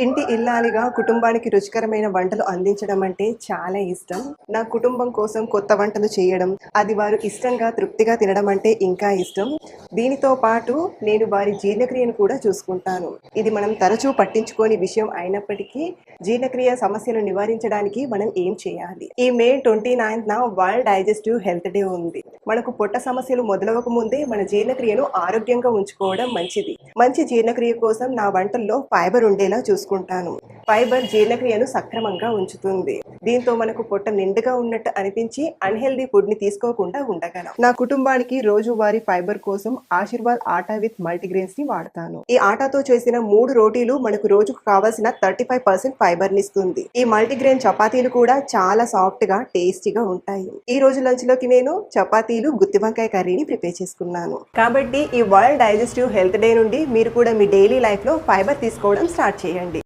ఇంటి ఇల్లాలిగా కుటుంబానికి రుచికరమైన వంటలు అందించడం అంటే చాలా ఇష్టం. నా కుటుంబం కోసం కొత్త వంటలు చేయడం, అది వారు ఇష్టంగా, తృప్తిగా తినడం అంటే ఇంకా ఇష్టం. దీనితో పాటు నేను వారి జీర్ణక్రియను కూడా చూసుకుంటాను. ఇది మనం తరచూ పట్టించుకోని విషయం అయినప్పటికీ, జీర్ణక్రియ సమస్యలు నివారించడానికి మనం ఏం చేయాలి? ఈ మే 29న వరల్డ్ డైజెస్టివ్ హెల్త్ డే ఉంది. మనకు పొట్ట సమస్యలు మొదలవక ముందే మన జీర్ణక్రియను ఆరోగ్యంగా ఉంచుకోవడం మంచిది. మంచి జీర్ణక్రియ కోసం నా వంటల్లో ఫైబర్ ఉండేలా చూసుకుంటాను. ఫైబర్ జీర్ణక్రియను సక్రమంగా ఉంచుతుంది. దీంతో మనకు పొట్ట నిండుగా ఉన్నట్టు అనిపించి అన్‌హెల్తీ ఫుడ్‌ని తీసుకోకుండా ఉండగలం. నా కుటుంబానికి రోజువారీ ఫైబర్ కోసం ఆశీర్వాద్ ఆటా విత్ మల్టీగ్రెయిన్స్‌ని వాడతాను. ఈ ఆటాతో చేసిన 3 రోటీలు మనకు రోజుకు కావాల్సిన 35% ఫైబర్‌నిస్తుంది. ఈ మల్టీగ్రెయిన్ చపాతీలు కూడా చాలా సాఫ్ట్‌గా, టేస్టీగా ఉంటాయి. ఈ రోజు లంచ్‌లోకి నేను చపాతీలు, గుత్తి వంకాయ కర్రీని ప్రిపేర్ చేసుకున్నాను. కాబట్టి ఈ వరల్డ్ డైజెస్టివ్ హెల్త్ డే నుండి మీరు కూడా మీ డైలీ లైఫ్‌లో ఫైబర్ తీసుకోవడం స్టార్ట్ చేయండి.